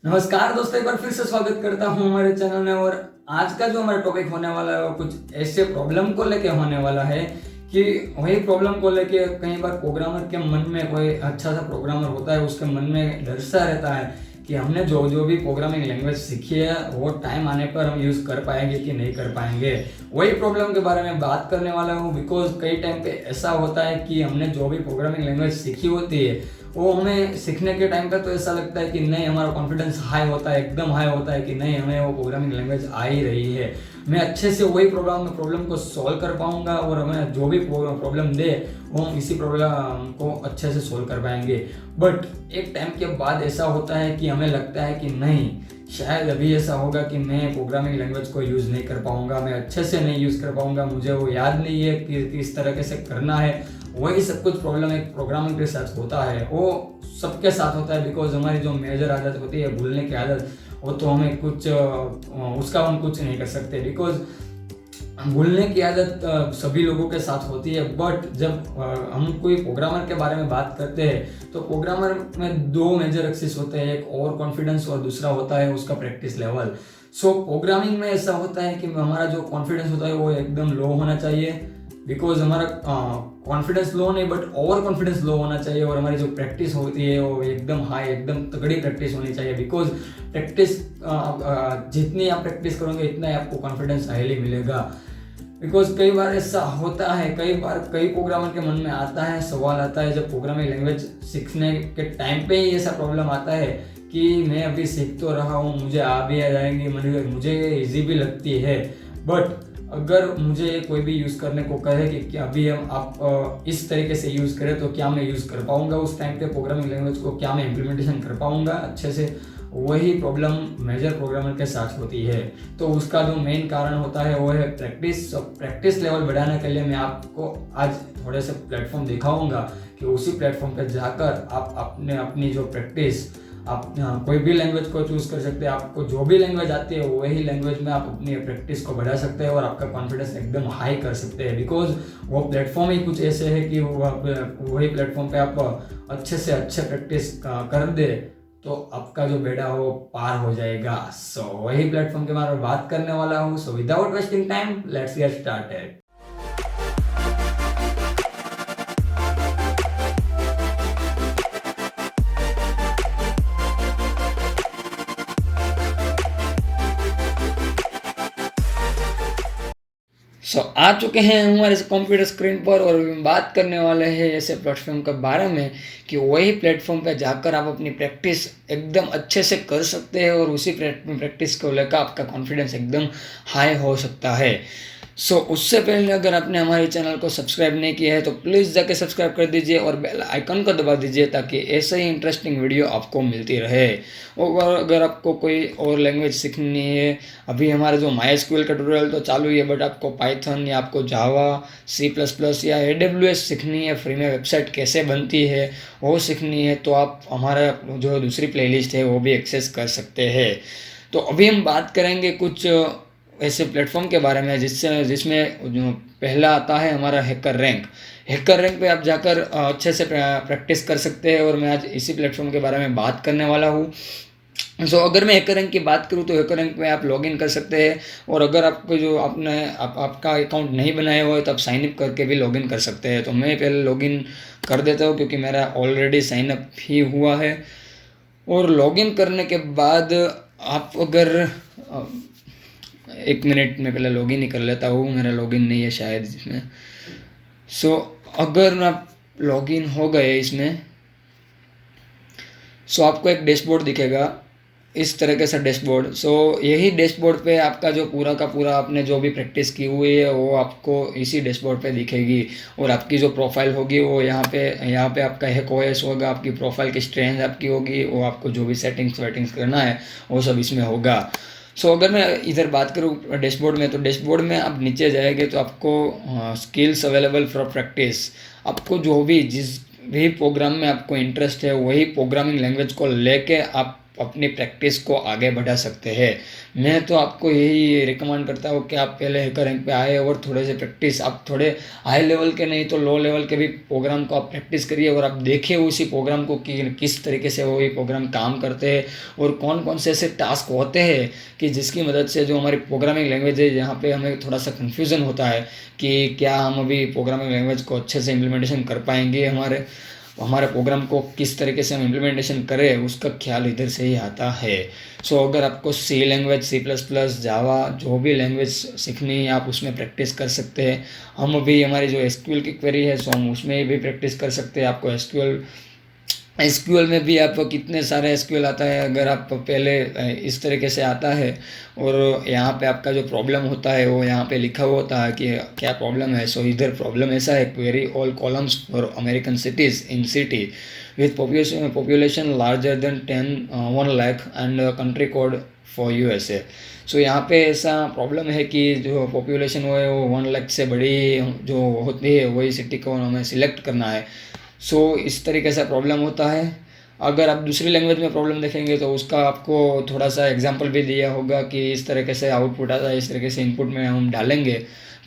नमस्कार दोस्तों, एक बार फिर से स्वागत करता हूं हमारे चैनल में। और आज का जो हमारा टॉपिक होने वाला है वो कुछ ऐसे प्रॉब्लम को लेके होने वाला है कि वही प्रॉब्लम को लेके कई बार प्रोग्रामर के मन में, कोई अच्छा सा प्रोग्रामर होता है उसके मन में डर सा रहता है कि हमने जो जो भी प्रोग्रामिंग लैंग्वेज सीखी है वो टाइम आने पर हम यूज़ कर पाएंगे कि नहीं कर पाएंगे। वही प्रॉब्लम के बारे में बात करने वाला हूँ। बिकॉज कई टाइम पे ऐसा होता है कि हमने जो भी प्रोग्रामिंग लैंग्वेज सीखी होती है वो हमें सीखने के टाइम पे तो ऐसा लगता है कि नहीं, हमारा कॉन्फिडेंस हाई होता है, एकदम हाई होता है कि नहीं, हमें वो प्रोग्रामिंग लैंग्वेज आ ही रही है, मैं अच्छे से वही प्रॉब्लम को सॉल्व कर पाऊंगा और हमें जो भी प्रॉब्लम दे वो हम इसी प्रॉब्लम को अच्छे से सॉल्व कर पाएंगे। बट एक टाइम के बाद ऐसा होता है कि हमें लगता है कि नहीं, शायद अभी ऐसा होगा कि मैं प्रोग्रामिंग लैंग्वेज को यूज़ नहीं कर पाऊंगा, मैं अच्छे से नहीं यूज़ कर पाऊंगा, मुझे वो याद नहीं है कि किस तरह से करना है। वही सब कुछ प्रॉब्लम एक प्रोग्रामिंग के साथ होता है, वो सबके साथ होता है। बिकॉज हमारी जो मेजर आदत होती है भूलने की आदत, वो तो हमें कुछ उसका हम कुछ नहीं कर सकते। बिकॉज भूलने की आदत सभी लोगों के साथ होती है। बट जब हम कोई प्रोग्रामर के बारे में बात करते हैं तो प्रोग्रामर में दो मेजर एक्सिस होते हैं, एक ओवर कॉन्फिडेंस और दूसरा होता है उसका प्रैक्टिस लेवल। सो प्रोग्रामिंग में ऐसा होता है कि हमारा जो कॉन्फिडेंस होता है वो एकदम लो होना चाहिए। बिकॉज हमारा कॉन्फिडेंस लो नहीं बट ओवर कॉन्फिडेंस लो होना चाहिए, और हमारी जो प्रैक्टिस होती है वो एकदम हाई, एकदम तगड़ी प्रैक्टिस होनी चाहिए। बिकॉज प्रैक्टिस जितनी आप प्रैक्टिस करोगे इतना ही आपको कॉन्फिडेंस हाईली मिलेगा। बिकॉज कई बार ऐसा होता है, कई बार कई प्रोग्रामर के मन में आता है, सवाल आता है जब प्रोग्रामिंग लैंग्वेज सीखने के टाइम पे ही ऐसा प्रॉब्लम आता है कि मैं अभी सीख तो रहा हूँ, मुझे आ भी आ जाएंगी, मुझे ईजी भी लगती है, बट अगर मुझे कोई भी यूज़ करने को कहे कि अभी हम आप इस तरीके से यूज़ करें तो क्या मैं यूज़ कर पाऊँगा उस टाइम पे प्रोग्रामिंग लैंग्वेज को, क्या मैं इम्प्लीमेंटेशन कर पाऊँगा अच्छे से। वही प्रॉब्लम मेजर प्रोग्रामर के साथ होती है। तो उसका जो मेन कारण होता है वो है प्रैक्टिस। प्रैक्टिस लेवल बढ़ाने के लिए मैं आपको आज थोड़े से प्लेटफॉर्म दिखाऊंगा कि उसी प्लेटफॉर्म पर जाकर आप अपनी जो प्रैक्टिस, आप कोई भी लैंग्वेज को चूज़ कर सकते हैं। आपको जो भी लैंग्वेज आती है वही लैंग्वेज में आप अपनी प्रैक्टिस को बढ़ा सकते हैं और आपका कॉन्फिडेंस एकदम हाई कर सकते हैं। बिकॉज वो प्लेटफॉर्म ही कुछ ऐसे है कि वही प्लेटफॉर्म पे आप अच्छे से अच्छे प्रैक्टिस कर दे तो आपका जो बेड़ा हो पार हो जाएगा। सो वही प्लेटफॉर्म के बारे में बात करने वाला हूँ। So without wasting time let's get started. आ चुके हैं हमारे कंप्यूटर स्क्रीन पर और बात करने वाले हैं ऐसे प्लेटफॉर्म के बारे में कि वही प्लेटफॉर्म पे जाकर आप अपनी प्रैक्टिस एकदम अच्छे से कर सकते हैं और उसी प्रैक्टिस को लेकर आपका कॉन्फिडेंस एकदम हाई हो सकता है। उससे पहले अगर आपने हमारे चैनल को सब्सक्राइब नहीं किया है तो प्लीज़ जाके सब्सक्राइब कर दीजिए और बेल आइकन को दबा दीजिए ताकि ऐसे ही इंटरेस्टिंग वीडियो आपको मिलती रहे। और अगर आपको कोई और लैंग्वेज सीखनी है, अभी हमारा जो MySQL का ट्यूटोरियल तो चालू ही है, बट आपको पाइथन या आपको जावा, C++ या AWS सीखनी है, फ्री में वेबसाइट कैसे बनती है वो सीखनी है, तो आप हमारा जो दूसरी प्लेलिस्ट है वो भी एक्सेस कर सकते हैं। तो अभी हम बात करेंगे कुछ ऐसे प्लेटफॉर्म के बारे में जिसमें जो पहला आता है हमारा हैकर रैंक। हैकर रैंक पे आप जाकर अच्छे से प्रैक्टिस कर सकते हैं और मैं आज इसी प्लेटफॉर्म के बारे में बात करने वाला हूँ। अगर मैं हैकर रैंक की बात करूँ तो हैकर रैंक में आप लॉगिन कर सकते हैं, और अगर आपको जो आपका अकाउंट नहीं बनाया हुआ है तो आप साइन अप करके भी लॉगिन कर सकते हैं। तो मैं पहले लॉगिन कर देता हूँ क्योंकि मेरा ऑलरेडी साइन अप ही हुआ है। और लॉगिन करने के बाद आप अगर एक मिनट में पहले लॉगिन ही कर लेता हूँ, मेरा लॉगिन नहीं है शायद इसमें। अगर आप लॉगिन हो गए इसमें, आपको एक डैशबोर्ड दिखेगा इस तरीके से डैशबोर्ड। यही डैशबोर्ड पे आपका जो पूरा का पूरा आपने जो भी प्रैक्टिस की हुई है वो आपको इसी डैशबोर्ड पे दिखेगी, और आपकी जो प्रोफाइल होगी वो यहाँ पे आपका हैक ओएस होगा, आपकी प्रोफाइल की स्ट्रेंथ आपकी होगी, वो आपको जो भी सेटिंग्स वेटिंग्स करना है वो सब इसमें होगा। अगर मैं इधर बात करूँ डैशबोर्ड में, तो डैशबोर्ड में आप नीचे जाएंगे तो आपको स्किल्स अवेलेबल फॉर प्रैक्टिस, आपको जो भी जिस भी प्रोग्राम में आपको इंटरेस्ट है वही प्रोग्रामिंग लैंग्वेज को लेके आप अपनी प्रैक्टिस को आगे बढ़ा सकते हैं। मैं तो आपको यही रिकमेंड करता हूँ कि आप पहले हैकर रैंक पे आए और थोड़े से प्रैक्टिस, आप थोड़े हाई लेवल के नहीं तो लो लेवल के भी प्रोग्राम को आप प्रैक्टिस करिए और आप देखिए उसी प्रोग्राम को कि किस तरीके से वो ये प्रोग्राम काम करते हैं और कौन कौन से ऐसे टास्क होते हैं कि जिसकी मदद से जो हमारी प्रोग्रामिंग लैंग्वेज है, यहाँ पे हमें थोड़ा सा कन्फ्यूज़न होता है कि क्या हम अभी प्रोग्रामिंग लैंग्वेज को अच्छे से इम्प्लीमेंटेशन कर पाएंगे, हमारे हमारे प्रोग्राम को किस तरीके से हम इम्प्लीमेंटेशन करें, उसका ख्याल इधर से ही आता है। सो अगर आपको सी लैंग्वेज, सी प्लस प्लस, जावा, जो भी लैंग्वेज सीखनी है आप उसमें प्रैक्टिस कर सकते हैं। हम अभी हमारी जो एसक्यूएल की क्वेरी है सो हम उसमें भी प्रैक्टिस कर सकते हैं। आपको एसक्यूएल में भी आप कितने सारे एसक्यूएल आता है, अगर आप पहले इस तरीके से आता है और यहाँ पे आपका जो प्रॉब्लम होता है वो यहाँ पे लिखा हुआ होता है कि क्या प्रॉब्लम है। सो इधर प्रॉब्लम ऐसा है, query all columns for American cities in city with population larger than 1 lakh and country code for USA. So यहाँ पे ऐसा प्रॉब्लम है कि जो पॉपुलेशन है वो 1 लाख से बड़ी जो होती है वही सिटी को हमें सिलेक्ट करना है। सो इस तरीके से प्रॉब्लम होता है। अगर आप दूसरी लैंग्वेज में प्रॉब्लम देखेंगे तो उसका आपको थोड़ा सा एग्जांपल भी दिया होगा कि इस तरीके से आउटपुट आता है, इस तरीके से इनपुट में हम डालेंगे।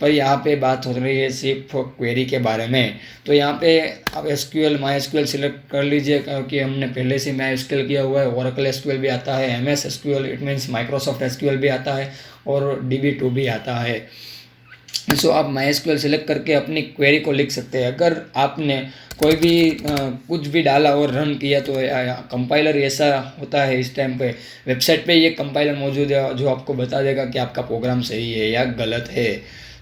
पर यहाँ पे बात हो रही है सिर्फ क्वेरी के बारे में। तो यहाँ पे आप एसक्यूएल, माई एसक्यूएल सिलेक्ट कर लीजिए क्योंकि हमने पहले से माई एसक्यूएल किया हुआ है। ओरेकल एसक्यूएल भी आता है, MS SQL it means Microsoft SQL भी आता है और DB2 भी आता है। सो आप माई एसक्यूएल सेलेक्ट करके अपनी क्वेरी को लिख सकते हैं। अगर आपने कोई भी कुछ भी डाला और रन किया तो कंपाइलर ऐसा होता है इस टाइम पे वेबसाइट पे ये कंपाइलर मौजूद है जो आपको बता देगा कि आपका प्रोग्राम सही है या गलत है।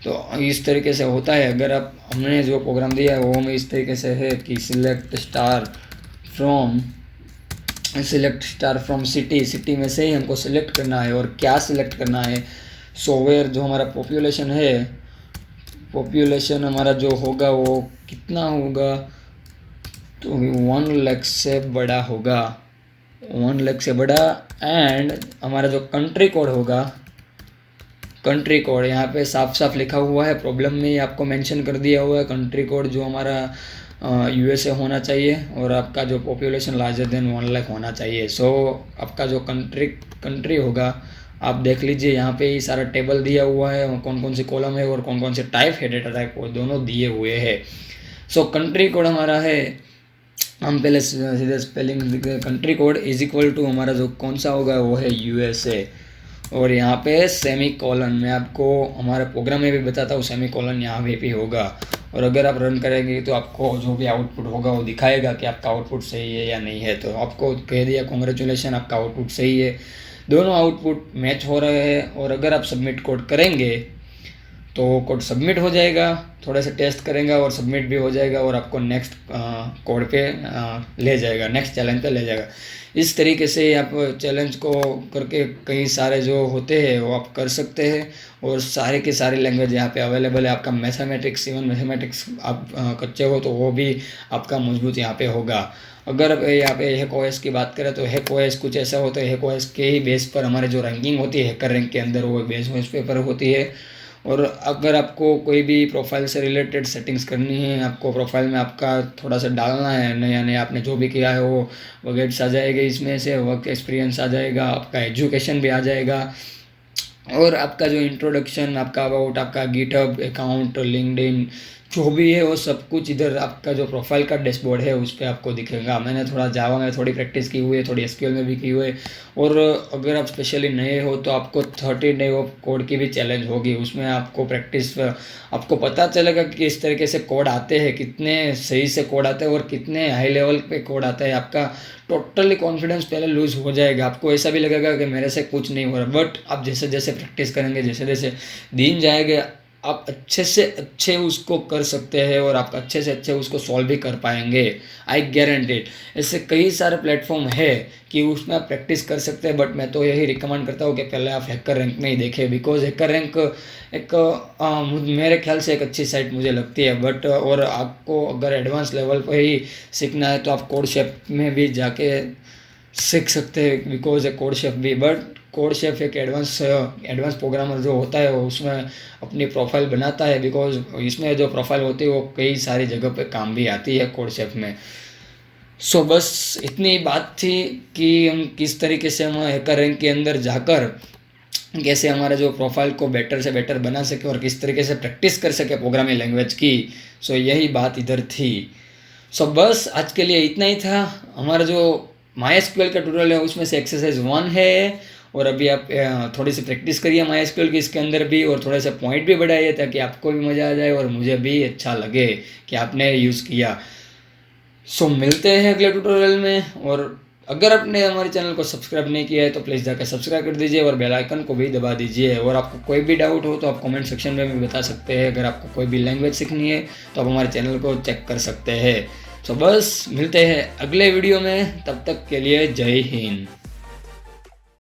तो इस तरीके से होता है। अगर आप हमने जो प्रोग्राम दिया है वो हमें इस तरीके से है कि सिलेक्ट स्टार फ्रॉम सिटी में से ही हमको सिलेक्ट करना है और क्या सिलेक्ट करना है। सॉफ्टवेयर जो हमारा पॉपुलेशन हमारा जो होगा वो कितना होगा, तो 1 लाख से बड़ा होगा, 1 लाख से बड़ा। एंड हमारा जो कंट्री कोड होगा, कंट्री कोड यहाँ पे साफ साफ लिखा हुआ है, प्रॉब्लम में ही आपको मेंशन कर दिया हुआ है कंट्री कोड जो हमारा यूएसए होना चाहिए और आपका जो पॉपुलेशन लार्जर देन 1 लाख होना चाहिए। सो आपका जो कंट्री होगा आप देख लीजिए, यहाँ पे ही सारा टेबल दिया हुआ है, कौन कौन सी कॉलम है और कौन कौन से टाइप है, डेटा टाइप वो दोनों दिए हुए हैं। सो कंट्री कोड हमारा है, हम पहले सीधे spelling country code is equal to हमारा जो कौन सा होगा वो है यूएसए और यहाँ पे सेमी कॉलन। मैं आपको हमारे प्रोग्राम में भी बताता हूँ सेमी कॉलन यहाँ पे भी होगा और अगर आप रन करेंगे तो आपको जो भी आउटपुट होगा वो दिखाएगा कि आपका आउटपुट सही है या नहीं है। तो आपको कह दिया कॉन्ग्रेचुलेसन, आपका आउटपुट सही है, दोनों आउटपुट मैच हो रहे हैं। और अगर आप सबमिट कोड करेंगे तो कोड सबमिट हो जाएगा, थोड़े से टेस्ट करेंगे और सबमिट भी हो जाएगा और आपको नेक्स्ट कोड पे ले जाएगा, नेक्स्ट चैलेंज पे ले जाएगा। इस तरीके से आप चैलेंज को करके कई सारे जो होते हैं वो आप कर सकते हैं और सारे की सारी लैंग्वेज यहाँ पे अवेलेबल है। आपका मैथमेटिक्स, इवन मैथमेटिक्स आप कच्चे हो तो वो भी आपका मजबूत यहाँ पे होगा। अगर यहाँ पे हैक ओएस की बात करें तो हैक ओएस कुछ ऐसा होता है, हैक ओएस के ही बेस पर हमारे जो रैंकिंग होती है हैकर रैंक के अंदर वो बेस पेपर होती है। और अगर आपको कोई भी प्रोफाइल से रिलेटेड सेटिंग्स करनी है, आपको प्रोफाइल में आपका थोड़ा सा डालना है, नया नया आपने जो भी किया है वो वगैरह आ जाएगा, इसमें से वर्क एक्सपीरियंस आ जाएगा, आपका एजुकेशन भी आ जाएगा और आपका जो इंट्रोडक्शन, आपका अबाउट, आपका गिटहब अकाउंट, लिंक्डइन जो भी है वो सब कुछ इधर आपका जो प्रोफाइल का डैशबोर्ड है उस पर आपको दिखेगा। मैंने थोड़ा जावा में थोड़ी प्रैक्टिस की हुई है, थोड़ी एसक्यूएल में भी की हुई है और अगर आप स्पेशली नए हो तो आपको 30 डे ऑफ कोड की भी चैलेंज होगी। उसमें आपको प्रैक्टिस, आपको पता चलेगा कि किस तरीके से कोड आते हैं, कितने सही से कोड आते हैं और कितने हाई लेवल पे कोड आता है। आपका टोटली कॉन्फिडेंस पहले लूज़ हो जाएगा, आपको ऐसा भी लगेगा कि मेरे से कुछ नहीं हो रहा। बट आप जैसे जैसे प्रैक्टिस करेंगे, जैसे जैसे दिन जाएंगे, आप अच्छे से अच्छे उसको कर सकते हैं और आप अच्छे से अच्छे उसको सॉल्व भी कर पाएंगे, आई गारंटेड। ऐसे कई सारे प्लेटफॉर्म है कि उसमें आप प्रैक्टिस कर सकते हैं। बट मैं तो यही रिकमेंड करता हूँ कि पहले आप हैकर रैंक में ही देखें, बिकॉज हैकर रैंक एक मेरे ख्याल से एक अच्छी साइट मुझे लगती है। बट और आपको अगर एडवांस लेवल पर ही सीखना है तो आप कोड शेफ में भी जाके सीख सकते हैं, बिकॉज कोड शेफ भी, बट कोड शेफ एक एडवांस प्रोग्रामर जो होता है वो उसमें अपनी प्रोफाइल बनाता है, बिकॉज इसमें जो प्रोफाइल होती है वो कई सारी जगह पे काम भी आती है कोड शेफ में। सो बस इतनी बात थी कि हम किस तरीके से हम हैकर रैंक के अंदर जाकर कैसे हमारा जो प्रोफाइल को बेटर से बेटर बना सके और किस तरीके से प्रैक्टिस कर सके प्रोग्रामिंग लैंग्वेज की। सो यही बात इधर थी। सो बस आज के लिए इतना ही था। हमारा जो MySQL का ट्यूटोरियल है उसमें से एक्सरसाइज 1 है और अभी आप थोड़ी सी प्रैक्टिस करिए MySQL की इसके अंदर भी और थोड़े से पॉइंट भी बढ़ाइए ताकि आपको भी मज़ा आ जाए और मुझे भी अच्छा लगे कि आपने यूज़ किया। सो मिलते हैं अगले ट्यूटोरियल में। और अगर आपने हमारे चैनल को सब्सक्राइब नहीं किया है तो प्लीज़ जाकर सब्सक्राइब कर दीजिए और बेल आइकन को भी दबा दीजिए। और आपको कोई भी डाउट हो तो आप कमेंट सेक्शन में भी बता सकते हैं। अगर आपको कोई भी लैंग्वेज सीखनी है तो आप हमारे चैनल को चेक कर सकते हैं। सो बस मिलते हैं अगले वीडियो में, तब तक के लिए जय हिंद।